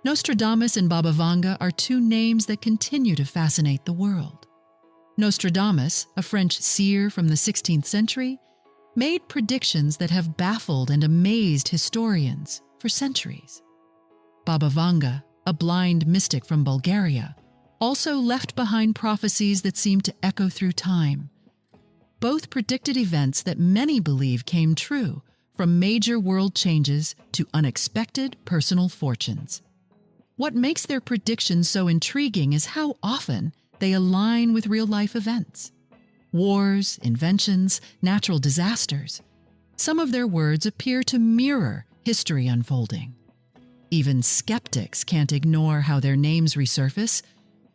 Nostradamus and Baba Vanga are two names that continue to fascinate the world. Nostradamus, a French seer from the 16th century, made predictions that have baffled and amazed historians for centuries. Baba Vanga, a blind mystic from Bulgaria, also left behind prophecies that seem to echo through time. Both predicted events that many believe came true, from major world changes to unexpected personal fortunes. What makes their predictions so intriguing is how often they align with real-life events. Wars, inventions, natural disasters. Some of their words appear to mirror history unfolding. Even skeptics can't ignore how their names resurface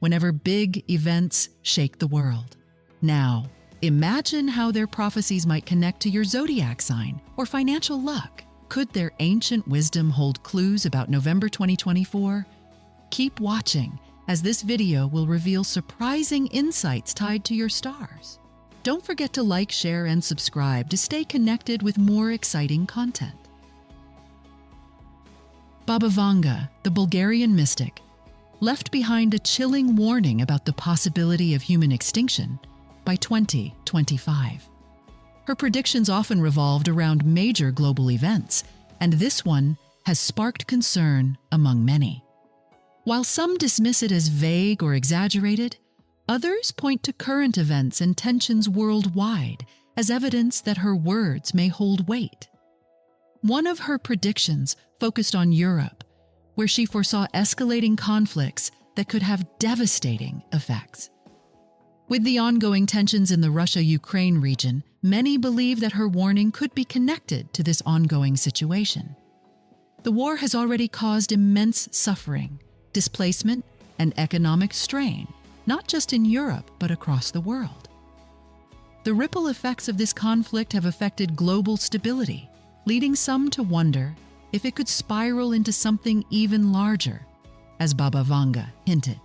whenever big events shake the world. Now, imagine how their prophecies might connect to your zodiac sign or financial luck. Could their ancient wisdom hold clues about November 2024? Keep watching, as this video will reveal surprising insights tied to your stars. Don't forget to like, share, and subscribe to stay connected with more exciting content. Baba Vanga, the Bulgarian mystic, left behind a chilling warning about the possibility of human extinction by 2025. Her predictions often revolved around major global events, and this one has sparked concern among many. While some dismiss it as vague or exaggerated, others point to current events and tensions worldwide as evidence that her words may hold weight. One of her predictions focused on Europe, where she foresaw escalating conflicts that could have devastating effects. With the ongoing tensions in the Russia-Ukraine region, many believe that her warning could be connected to this ongoing situation. The war has already caused immense suffering, displacement, and economic strain, not just in Europe, but across the world. The ripple effects of this conflict have affected global stability, leading some to wonder if it could spiral into something even larger, as Baba Vanga hinted.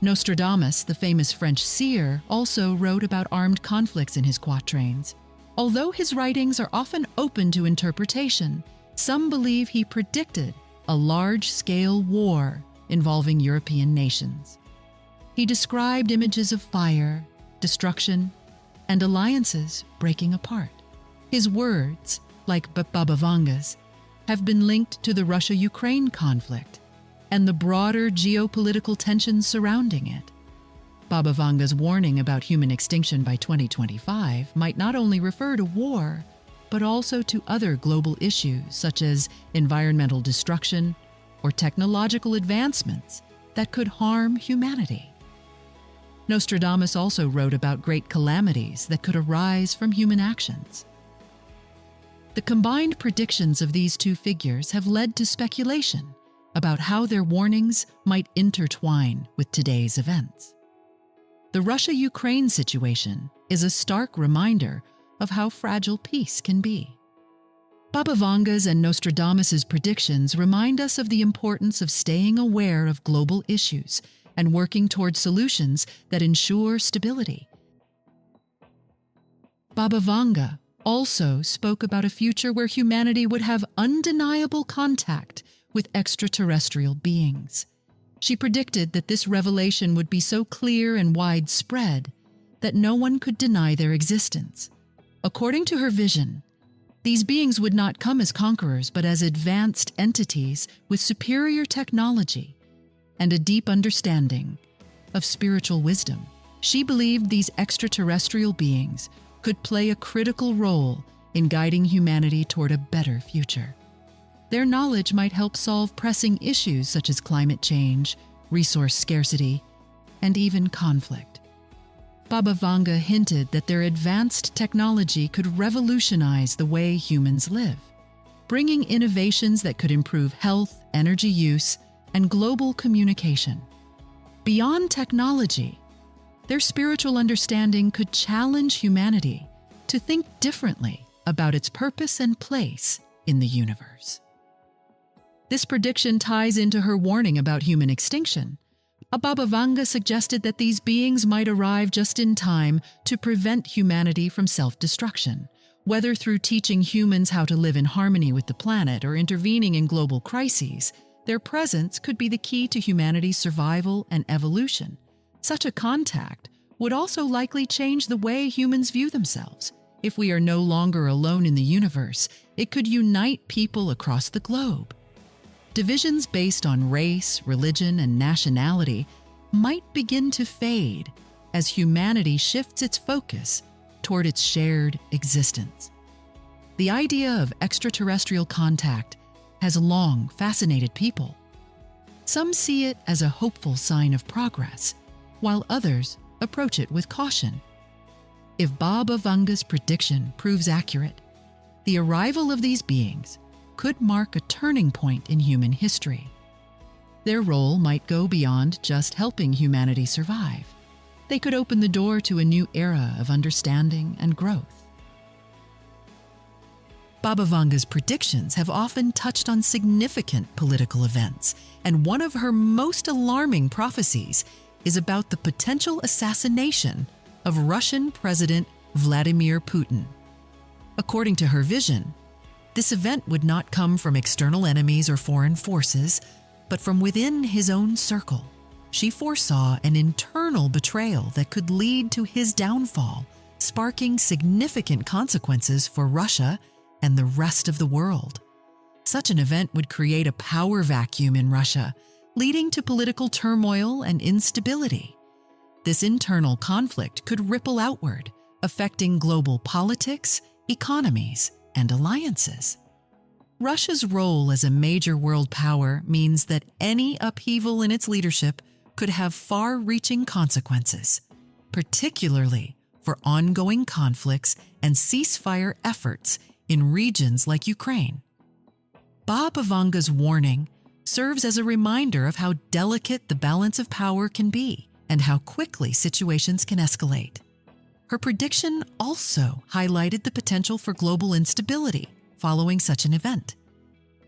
Nostradamus, the famous French seer, also wrote about armed conflicts in his quatrains. Although his writings are often open to interpretation, some believe he predicted a large-scale war involving European nations. He described images of fire, destruction, and alliances breaking apart. His words, like Baba Vanga's, have been linked to the Russia-Ukraine conflict and the broader geopolitical tensions surrounding it. Baba Vanga's warning about human extinction by 2025 might not only refer to war, but also to other global issues such as environmental destruction or technological advancements that could harm humanity. Nostradamus also wrote about great calamities that could arise from human actions. The combined predictions of these two figures have led to speculation about how their warnings might intertwine with today's events. The Russia-Ukraine situation is a stark reminder of how fragile peace can be. Baba Vanga's and Nostradamus's predictions remind us of the importance of staying aware of global issues and working towards solutions that ensure stability. Baba Vanga also spoke about a future where humanity would have undeniable contact with extraterrestrial beings. She predicted that this revelation would be so clear and widespread that no one could deny their existence. According to her vision, these beings would not come as conquerors, but as advanced entities with superior technology and a deep understanding of spiritual wisdom. She believed these extraterrestrial beings could play a critical role in guiding humanity toward a better future. Their knowledge might help solve pressing issues such as climate change, resource scarcity, and even conflict. Baba Vanga hinted that their advanced technology could revolutionize the way humans live, bringing innovations that could improve health, energy use, and global communication. Beyond technology, their spiritual understanding could challenge humanity to think differently about its purpose and place in the universe. This prediction ties into her warning about human extinction. Baba Vanga suggested that these beings might arrive just in time to prevent humanity from self-destruction, whether through teaching humans how to live in harmony with the planet or intervening in global crises. Their presence could be the key to humanity's survival and evolution. Such a contact would also likely change the way humans view themselves. If we are no longer alone in the universe, it could unite people across the globe. Divisions based on race, religion, and nationality might begin to fade as humanity shifts its focus toward its shared existence. The idea of extraterrestrial contact has long fascinated people. Some see it as a hopeful sign of progress, while others approach it with caution. If Baba Vanga's prediction proves accurate, the arrival of these beings could mark a turning point in human history. Their role might go beyond just helping humanity survive. They could open the door to a new era of understanding and growth. Baba Vanga's predictions have often touched on significant political events, and one of her most alarming prophecies is about the potential assassination of Russian President Vladimir Putin. According to her vision, this event would not come from external enemies or foreign forces, but from within his own circle. She foresaw an internal betrayal that could lead to his downfall, sparking significant consequences for Russia and the rest of the world. Such an event would create a power vacuum in Russia, leading to political turmoil and instability. This internal conflict could ripple outward, affecting global politics, economies, and alliances. Russia's role as a major world power means that any upheaval in its leadership could have far-reaching consequences, particularly for ongoing conflicts and ceasefire efforts in regions like Ukraine. Baba Vanga's warning serves as a reminder of how delicate the balance of power can be and how quickly situations can escalate. Her prediction also highlighted the potential for global instability following such an event.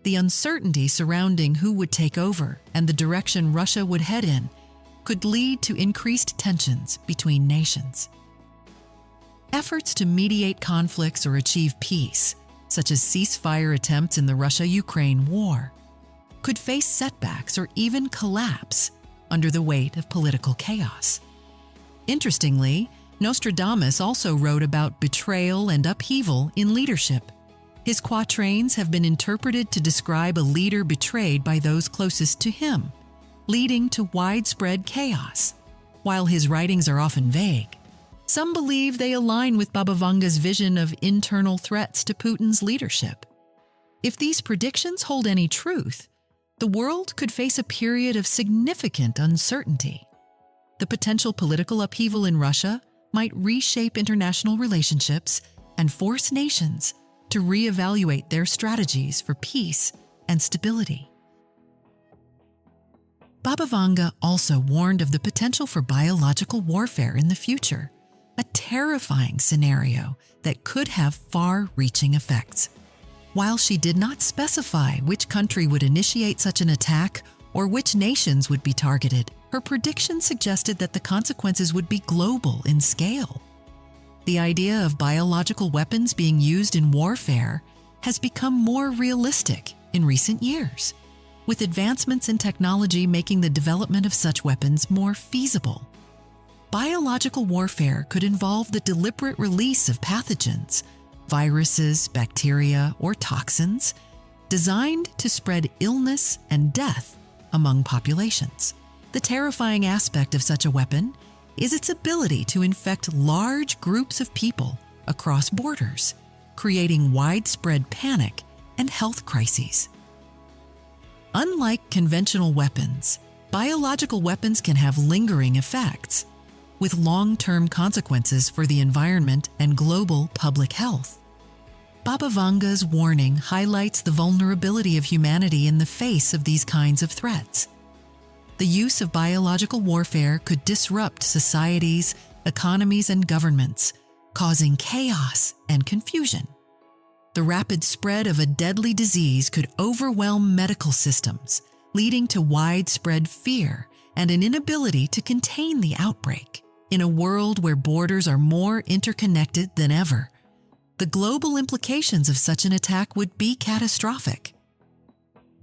The uncertainty surrounding who would take over and the direction Russia would head in could lead to increased tensions between nations. Efforts to mediate conflicts or achieve peace, such as ceasefire attempts in the Russia-Ukraine war, could face setbacks or even collapse under the weight of political chaos. Interestingly, Nostradamus also wrote about betrayal and upheaval in leadership. His quatrains have been interpreted to describe a leader betrayed by those closest to him, leading to widespread chaos. While his writings are often vague, some believe they align with Baba Vanga's vision of internal threats to Putin's leadership. If these predictions hold any truth, the world could face a period of significant uncertainty. The potential political upheaval in Russia might reshape international relationships and force nations to reevaluate their strategies for peace and stability. Baba Vanga also warned of the potential for biological warfare in the future, a terrifying scenario that could have far-reaching effects. While she did not specify which country would initiate such an attack or which nations would be targeted, her prediction suggested that the consequences would be global in scale. The idea of biological weapons being used in warfare has become more realistic in recent years, with advancements in technology making the development of such weapons more feasible. Biological warfare could involve the deliberate release of pathogens, viruses, bacteria, or toxins designed to spread illness and death among populations. The terrifying aspect of such a weapon is its ability to infect large groups of people across borders, creating widespread panic and health crises. Unlike conventional weapons, biological weapons can have lingering effects, with long-term consequences for the environment and global public health. Baba Vanga's warning highlights the vulnerability of humanity in the face of these kinds of threats. The use of biological warfare could disrupt societies, economies, and governments, causing chaos and confusion. The rapid spread of a deadly disease could overwhelm medical systems, leading to widespread fear and an inability to contain the outbreak. In a world where borders are more interconnected than ever, the global implications of such an attack would be catastrophic.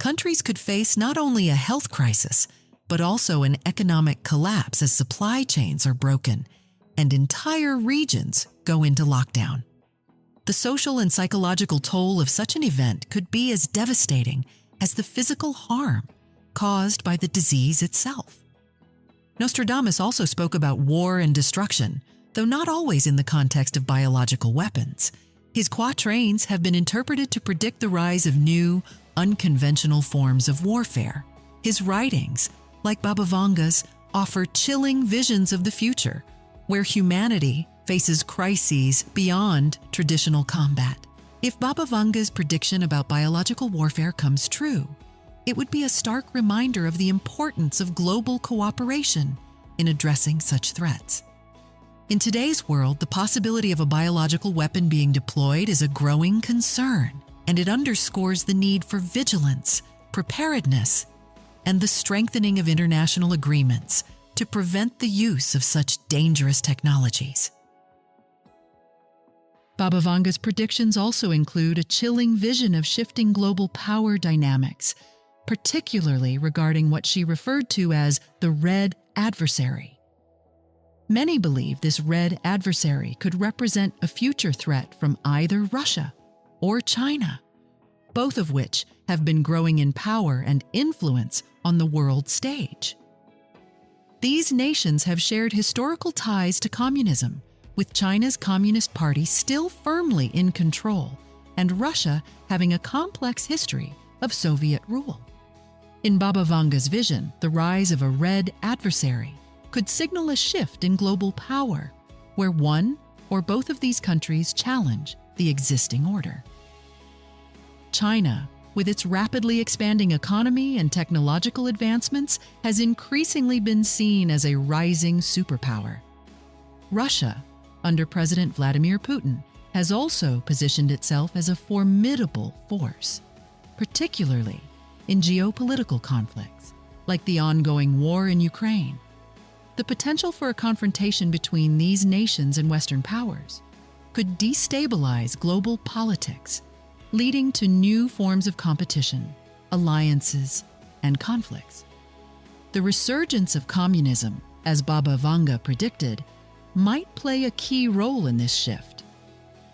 countries could face not only a health crisis, but also an economic collapse as supply chains are broken and entire regions go into lockdown. The social and psychological toll of such an event could be as devastating as the physical harm caused by the disease itself. Nostradamus also spoke about war and destruction, though not always in the context of biological weapons. His quatrains have been interpreted to predict the rise of new, unconventional forms of warfare. His writings, like Baba Vanga's, offer chilling visions of the future, where humanity faces crises beyond traditional combat. If Baba Vanga's prediction about biological warfare comes true, it would be a stark reminder of the importance of global cooperation in addressing such threats. In today's world, the possibility of a biological weapon being deployed is a growing concern, and it underscores the need for vigilance, preparedness, and the strengthening of international agreements to prevent the use of such dangerous technologies. Baba Vanga's predictions also include a chilling vision of shifting global power dynamics, particularly regarding what she referred to as the red adversary. Many believe this red adversary could represent a future threat from either Russia or China, both of which have been growing in power and influence on the world stage. These nations have shared historical ties to communism, with China's Communist Party still firmly in control and Russia having a complex history of Soviet rule. In Baba Vanga's vision, the rise of a red adversary could signal a shift in global power, where one or both of these countries challenge the existing order. China, with its rapidly expanding economy and technological advancements, has increasingly been seen as a rising superpower. Russia, under President Vladimir Putin, has also positioned itself as a formidable force, particularly in geopolitical conflicts, like the ongoing war in Ukraine. The potential for a confrontation between these nations and Western powers could destabilize global politics, leading to new forms of competition, alliances, and conflicts. The resurgence of communism, as Baba Vanga predicted, might play a key role in this shift.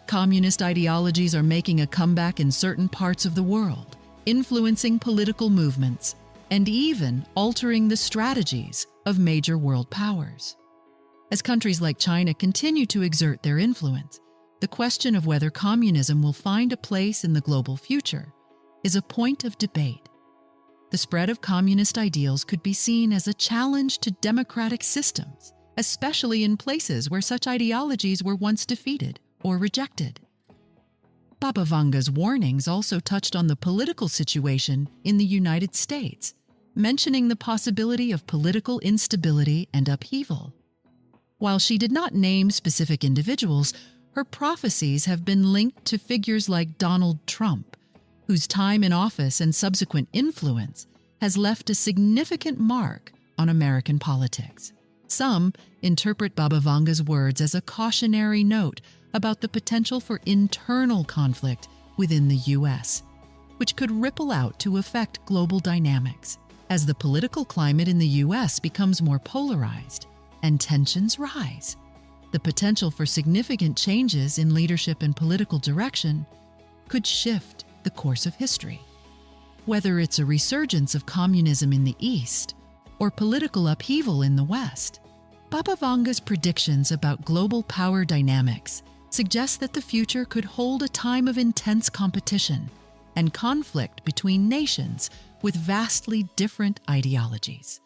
Communist ideologies are making a comeback in certain parts of the world, influencing political movements and even altering the strategies of major world powers. As countries like China continue to exert their influence, the question of whether communism will find a place in the global future is a point of debate. The spread of communist ideals could be seen as a challenge to democratic systems, especially in places where such ideologies were once defeated or rejected. Baba Vanga's warnings also touched on the political situation in the United States, mentioning the possibility of political instability and upheaval. While she did not name specific individuals, her prophecies have been linked to figures like Donald Trump, whose time in office and subsequent influence has left a significant mark on American politics. Some interpret Baba Vanga's words as a cautionary note about the potential for internal conflict within the U.S., which could ripple out to affect global dynamics. As the political climate in the U.S. becomes more polarized and tensions rise, the potential for significant changes in leadership and political direction could shift the course of history. Whether it's a resurgence of communism in the East or political upheaval in the West, Baba Vanga's predictions about global power dynamics suggest that the future could hold a time of intense competition and conflict between nations with vastly different ideologies.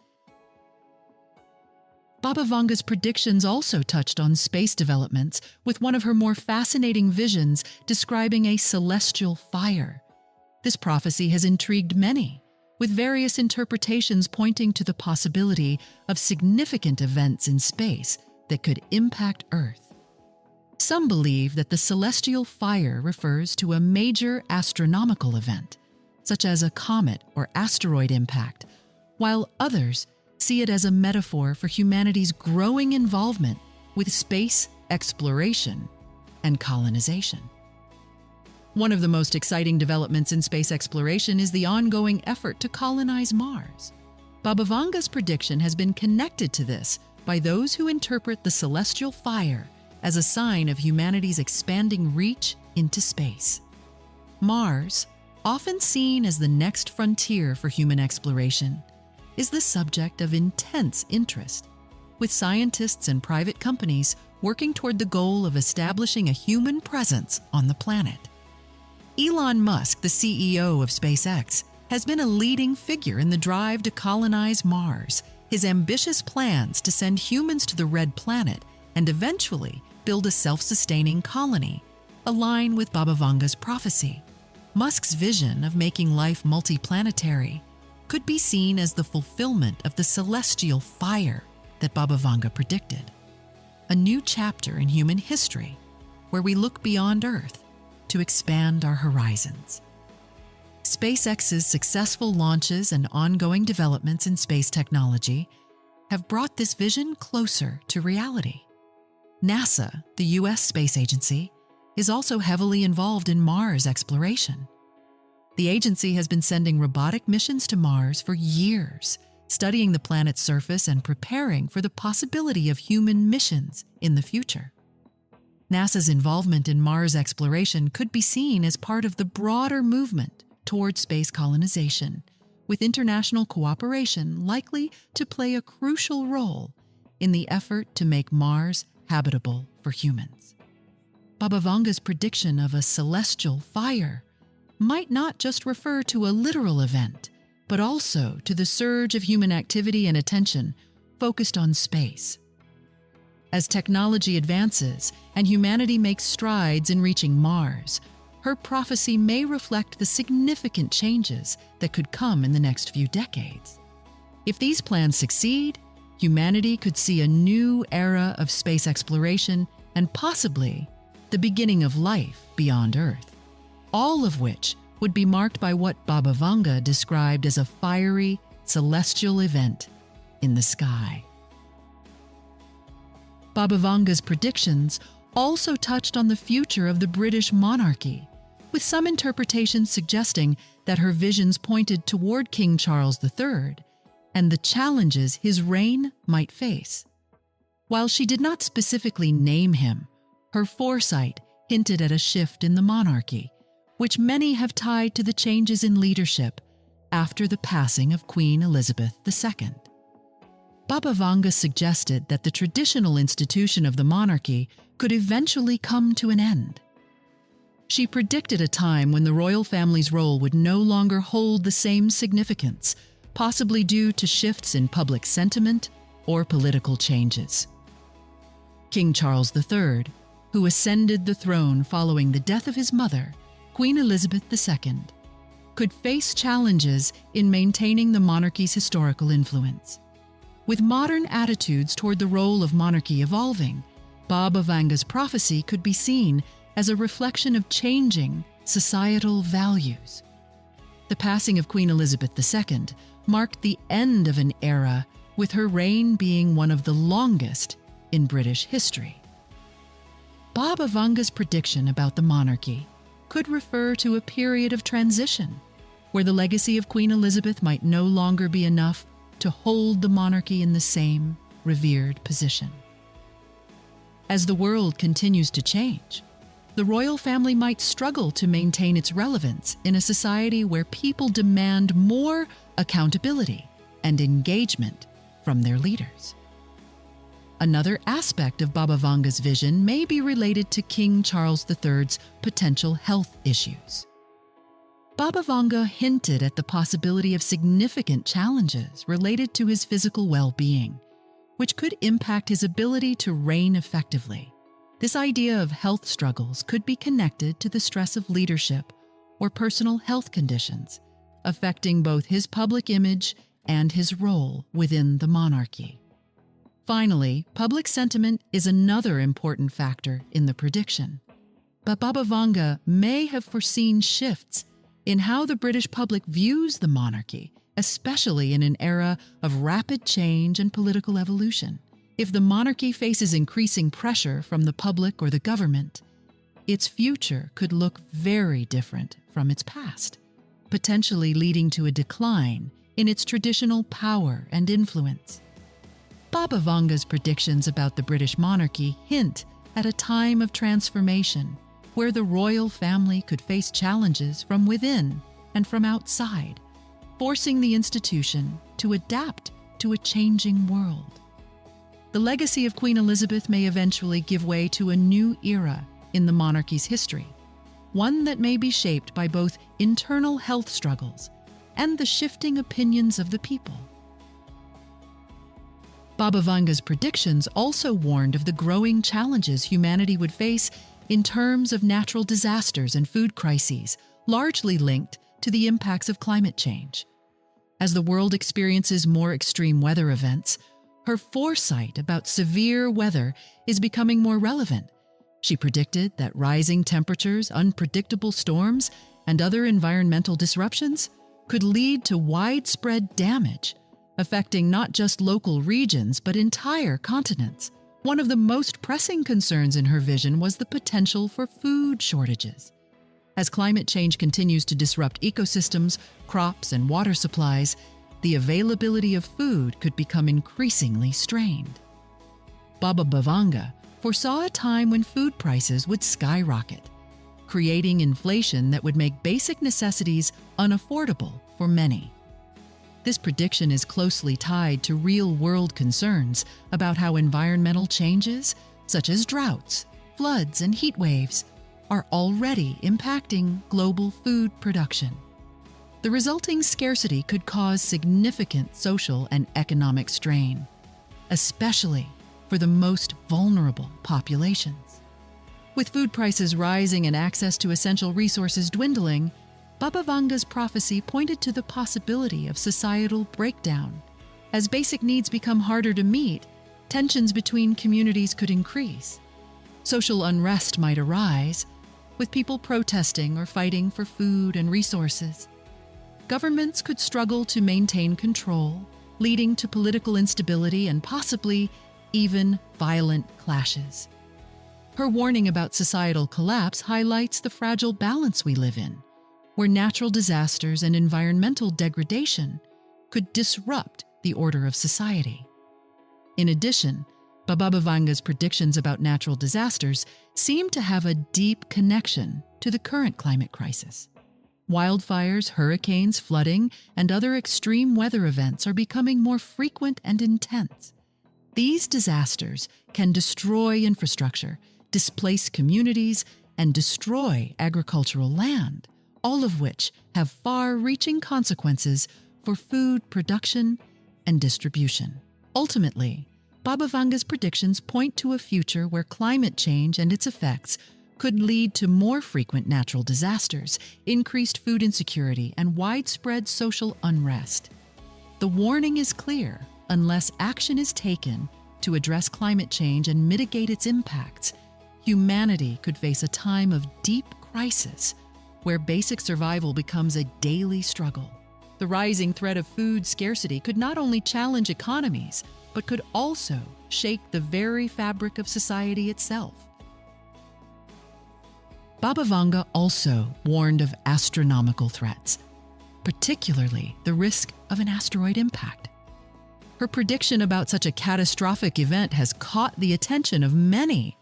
Baba Vanga's predictions also touched on space developments, with one of her more fascinating visions describing a celestial fire. This prophecy has intrigued many, with various interpretations pointing to the possibility of significant events in space that could impact Earth. Some believe that the celestial fire refers to a major astronomical event, such as a comet or asteroid impact, while others see it as a metaphor for humanity's growing involvement with space exploration and colonization. One of the most exciting developments in space exploration is the ongoing effort to colonize Mars. Baba Vanga's prediction has been connected to this by those who interpret the celestial fire as a sign of humanity's expanding reach into space. Mars, often seen as the next frontier for human exploration, is the subject of intense interest, with scientists and private companies working toward the goal of establishing a human presence on the planet. Elon Musk, the CEO of SpaceX, has been a leading figure in the drive to colonize Mars. His ambitious plans to send humans to the Red Planet and eventually build a self-sustaining colony align with Baba Vanga's prophecy. Musk's vision of making life multiplanetary could be seen as the fulfillment of the celestial fire that Baba Vanga predicted. A new chapter in human history where we look beyond Earth to expand our horizons. SpaceX's successful launches and ongoing developments in space technology have brought this vision closer to reality. NASA, the U.S. space agency, is also heavily involved in Mars exploration. The agency has been sending robotic missions to Mars for years, studying the planet's surface and preparing for the possibility of human missions in the future. NASA's involvement in Mars exploration could be seen as part of the broader movement toward space colonization, with international cooperation likely to play a crucial role in the effort to make Mars habitable for humans. Baba Vanga's prediction of a celestial fire might not just refer to a literal event, but also to the surge of human activity and attention focused on space. As technology advances and humanity makes strides in reaching Mars, her prophecy may reflect the significant changes that could come in the next few decades. If these plans succeed, humanity could see a new era of space exploration and possibly the beginning of life beyond Earth, all of which would be marked by what Baba Vanga described as a fiery, celestial event in the sky. Baba Vanga's predictions also touched on the future of the British monarchy, with some interpretations suggesting that her visions pointed toward King Charles III and the challenges his reign might face. While she did not specifically name him, her foresight hinted at a shift in the monarchy, which many have tied to the changes in leadership after the passing of Queen Elizabeth II. Baba Vanga suggested that the traditional institution of the monarchy could eventually come to an end. She predicted a time when the royal family's role would no longer hold the same significance, possibly due to shifts in public sentiment or political changes. King Charles III, who ascended the throne following the death of his mother, Queen Elizabeth II, could face challenges in maintaining the monarchy's historical influence. With modern attitudes toward the role of monarchy evolving, Baba Vanga's prophecy could be seen as a reflection of changing societal values. The passing of Queen Elizabeth II marked the end of an era, with her reign being one of the longest in British history. Baba Vanga's prediction about the monarchy could refer to a period of transition, where the legacy of Queen Elizabeth might no longer be enough to hold the monarchy in the same revered position. As the world continues to change, the royal family might struggle to maintain its relevance in a society where people demand more accountability and engagement from their leaders. Another aspect of Baba Vanga's vision may be related to King Charles III's potential health issues. Baba Vanga hinted at the possibility of significant challenges related to his physical well-being, which could impact his ability to reign effectively. This idea of health struggles could be connected to the stress of leadership or personal health conditions, affecting both his public image and his role within the monarchy. Finally, public sentiment is another important factor in the prediction. But Baba Vanga may have foreseen shifts in how the British public views the monarchy, especially in an era of rapid change and political evolution. If the monarchy faces increasing pressure from the public or the government, its future could look very different from its past, potentially leading to a decline in its traditional power and influence. Baba Vanga's predictions about the British monarchy hint at a time of transformation where the royal family could face challenges from within and from outside, forcing the institution to adapt to a changing world. The legacy of Queen Elizabeth may eventually give way to a new era in the monarchy's history, one that may be shaped by both internal health struggles and the shifting opinions of the people. Baba Vanga's predictions also warned of the growing challenges humanity would face in terms of natural disasters and food crises, largely linked to the impacts of climate change. As the world experiences more extreme weather events, her foresight about severe weather is becoming more relevant. She predicted that rising temperatures, unpredictable storms, and other environmental disruptions could lead to widespread damage, affecting not just local regions but entire continents. One of the most pressing concerns in her vision was the potential for food shortages. As climate change continues to disrupt ecosystems, crops, and water supplies, the availability of food could become increasingly strained. Baba Vanga foresaw a time when food prices would skyrocket, creating inflation that would make basic necessities unaffordable for many. This prediction is closely tied to real-world concerns about how environmental changes, such as droughts, floods, and heat waves, are already impacting global food production. The resulting scarcity could cause significant social and economic strain, especially for the most vulnerable populations. With food prices rising and access to essential resources dwindling, Baba Vanga's prophecy pointed to the possibility of societal breakdown. As basic needs become harder to meet, tensions between communities could increase. Social unrest might arise, with people protesting or fighting for food and resources. Governments could struggle to maintain control, leading to political instability and possibly even violent clashes. Her warning about societal collapse highlights the fragile balance we live in, where natural disasters and environmental degradation could disrupt the order of society. In addition, Baba Vanga's predictions about natural disasters seem to have a deep connection to the current climate crisis. Wildfires, hurricanes, flooding, and other extreme weather events are becoming more frequent and intense. These disasters can destroy infrastructure, displace communities, and destroy agricultural land, all of which have far-reaching consequences for food production and distribution. Ultimately, Baba Vanga's predictions point to a future where climate change and its effects could lead to more frequent natural disasters, increased food insecurity, and widespread social unrest. The warning is clear: unless action is taken to address climate change and mitigate its impacts, humanity could face a time of deep crisis where basic survival becomes a daily struggle. The rising threat of food scarcity could not only challenge economies, but could also shake the very fabric of society itself. Baba Vanga also warned of astronomical threats, particularly the risk of an asteroid impact. Her prediction about such a catastrophic event has caught the attention of many,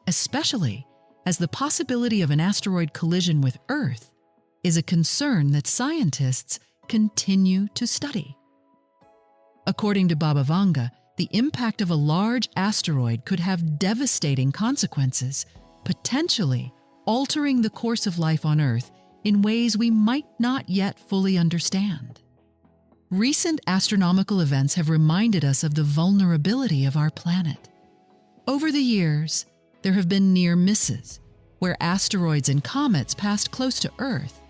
especially as the possibility of an asteroid collision with Earth is a concern that scientists continue to study. According to Baba Vanga, the impact of a large asteroid could have devastating consequences, potentially altering the course of life on Earth in ways we might not yet fully understand. Recent astronomical events have reminded us of the vulnerability of our planet. Over the years, there have been near misses where asteroids and comets passed close to Earth,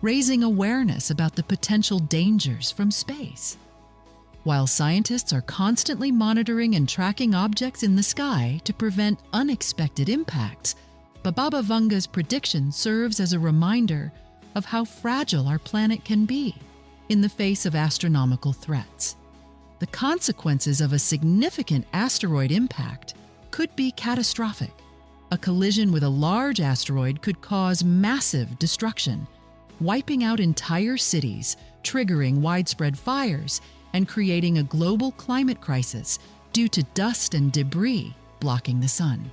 raising awareness about the potential dangers from space. While scientists are constantly monitoring and tracking objects in the sky to prevent unexpected impacts, Baba Vanga's prediction serves as a reminder of how fragile our planet can be in the face of astronomical threats. The consequences of a significant asteroid impact could be catastrophic, A collision with a large asteroid could cause massive destruction, wiping out entire cities, triggering widespread fires, and creating a global climate crisis due to dust and debris blocking the sun.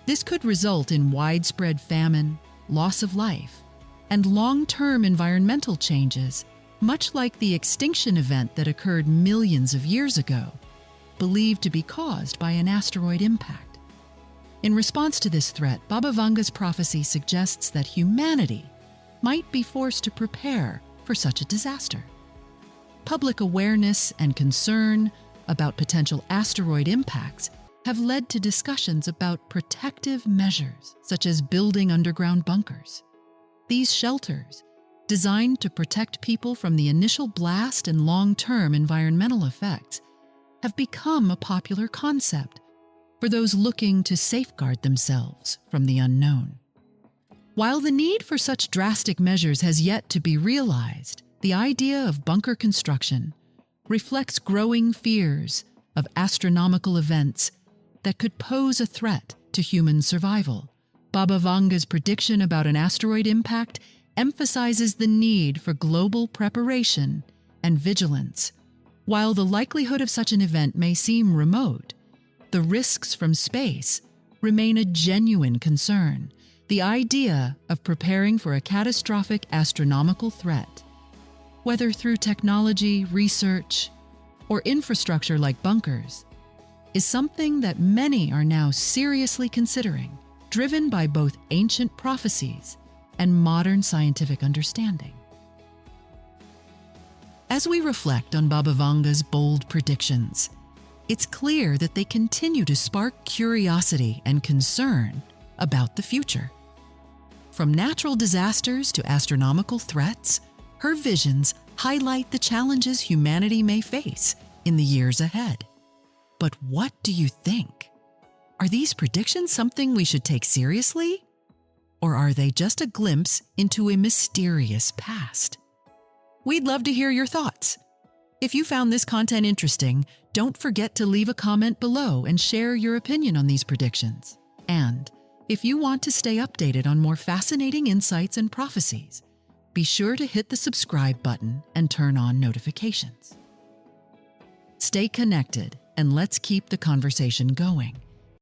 This could result in widespread famine, loss of life, and long-term environmental changes, much like the extinction event that occurred millions of years ago, believed to be caused by an asteroid impact. In response to this threat, Baba Vanga's prophecy suggests that humanity might be forced to prepare for such a disaster. Public awareness and concern about potential asteroid impacts have led to discussions about protective measures, such as building underground bunkers. These shelters, designed to protect people from the initial blast and long-term environmental effects, have become a popular concept for those looking to safeguard themselves from the unknown. While the need for such drastic measures has yet to be realized, the idea of bunker construction reflects growing fears of astronomical events that could pose a threat to human survival. Baba Vanga's prediction about an asteroid impact emphasizes the need for global preparation and vigilance. While the likelihood of such an event may seem remote, the risks from space remain a genuine concern. The idea of preparing for a catastrophic astronomical threat, whether through technology, research, or infrastructure like bunkers, is something that many are now seriously considering, driven by both ancient prophecies and modern scientific understanding. As we reflect on Baba Vanga's bold predictions, it's clear that they continue to spark curiosity and concern about the future. From natural disasters to astronomical threats, her visions highlight the challenges humanity may face in the years ahead. But what do you think? Are these predictions something we should take seriously? Or are they just a glimpse into a mysterious past? We'd love to hear your thoughts. If you found this content interesting, don't forget to leave a comment below and share your opinion on these predictions. And if you want to stay updated on more fascinating insights and prophecies, be sure to hit the subscribe button and turn on notifications. Stay connected and let's keep the conversation going.